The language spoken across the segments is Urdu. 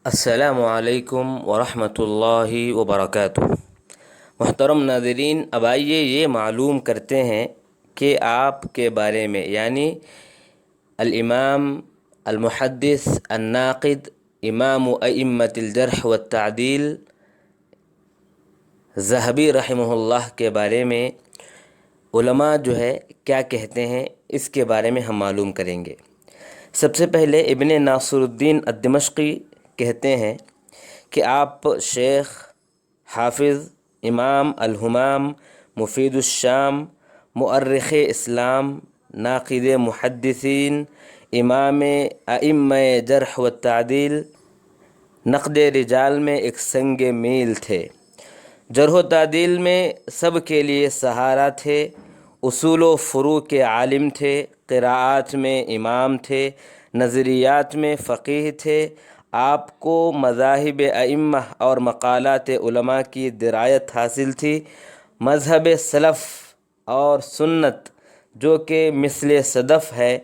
السلام علیکم ورحمۃ اللہ وبرکاتہ۔ محترم ناظرین، اب آئیے یہ معلوم کرتے ہیں کہ آپ کے بارے میں، یعنی الامام المحدث الناقد امام ائمۃ الجرح والتعدیل ذہبی رحمہ اللہ کے بارے میں علماء جو ہے کیا کہتے ہیں، اس کے بارے میں ہم معلوم کریں گے۔ سب سے پہلے ابن ناصر الدین الدمشقی کہتے ہیں کہ آپ شیخ، حافظ، امام الہمام، مفید الشام، مؤرخ اسلام، ناقد محدثین، امام ائمہ جرح و تعدیل، نقد رجال میں ایک سنگ میل تھے، جرح و تعدیل میں سب کے لیے سہارا تھے، اصول و فروع کے عالم تھے، قراءات میں امام تھے، نظریات میں فقیہ تھے۔ آپ کو مذاہب ائمہ اور مقالات علماء کی درایت حاصل تھی۔ مذہب سلف اور سنت جو کہ مثل صدف ہے،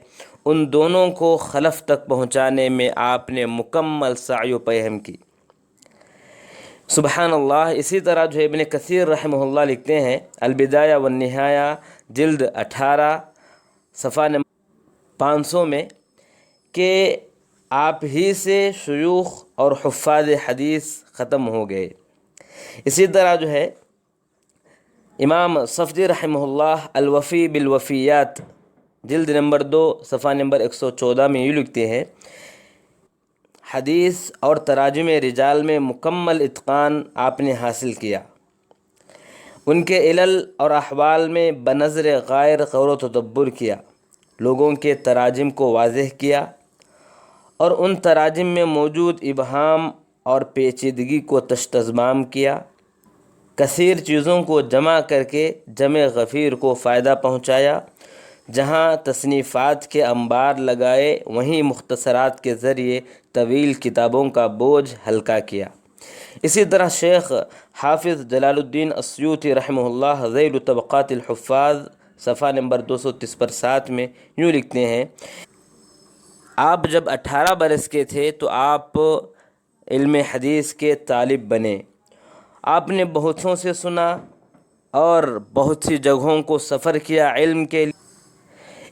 ان دونوں کو خلف تک پہنچانے میں آپ نے مکمل سعی و پیہم کی۔ سبحان اللہ۔ اسی طرح جو ابن کثیر رحمہ اللہ لکھتے ہیں البدایہ والنہایہ جلد 18 صفحہ نمبر 500 میں کہ آپ ہی سے شیوخ اور حفاظ حدیث ختم ہو گئے۔ اسی طرح جو ہے امام صفدی رحمہ اللہ الوفی بالوفیات جلد نمبر 2 صفحہ نمبر 114 میں یہ لکھتے ہیں حدیث اور تراجم رجال میں مکمل اتقان آپ نے حاصل کیا۔ ان کے علل اور احوال میں بنظر غائر غور و تدبر کیا، لوگوں کے تراجم کو واضح کیا اور ان تراجم میں موجود ابہام اور پیچیدگی کو تشتزمام کیا۔ کثیر چیزوں کو جمع کر کے جمع غفیر کو فائدہ پہنچایا۔ جہاں تصنیفات کے انبار لگائے، وہیں مختصرات کے ذریعے طویل کتابوں کا بوجھ ہلکا کیا۔ اسی طرح شیخ حافظ جلال الدین السیوطی رحمہ اللہ ذیل طبقات الحفاظ صفحہ نمبر 230 میں یوں لکھتے ہیں آپ جب 18 برس کے تھے تو آپ علم حدیث کے طالب بنے۔ آپ نے بہتوں سے سنا اور بہت سی جگہوں کو سفر کیا علم کے لیے۔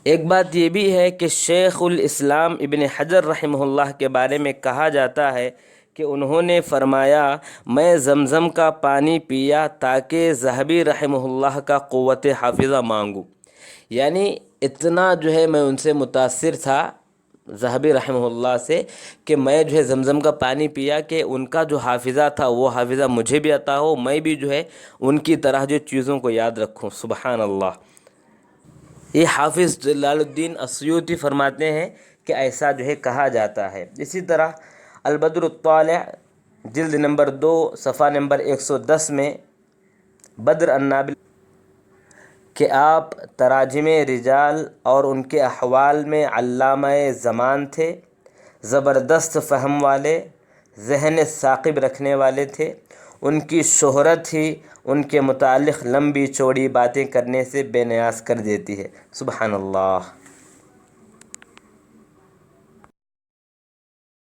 ایک بات یہ بھی ہے کہ شیخ الاسلام ابن حجر رحمہ اللہ کے بارے میں کہا جاتا ہے کہ انہوں نے فرمایا میں زمزم کا پانی پیا تاکہ ذہبی رحمہ اللہ کا قوت حافظہ مانگوں، یعنی اتنا جو ہے میں ان سے متاثر تھا ذہبی رحمہ اللہ سے کہ میں جو ہے زمزم کا پانی پیا کہ ان کا جو حافظہ تھا وہ حافظہ مجھے بھی عطا ہو، میں بھی جو ہے ان کی طرح جو چیزوں کو یاد رکھوں۔ سبحان اللہ۔ یہ حافظ جلال الدین السیوطی فرماتے ہیں کہ ایسا جو ہے کہا جاتا ہے۔ اسی طرح البدر الطالع جلد نمبر 2 صفحہ نمبر 110 میں بدر النابل کہ آپ تراجم رجال اور ان کے احوال میں علامہ زمان تھے، زبردست فہم والے، ذہن ثاقب رکھنے والے تھے۔ ان کی شہرت ہی ان کے متعلق لمبی چوڑی باتیں کرنے سے بے نیاز کر دیتی ہے۔ سبحان اللہ۔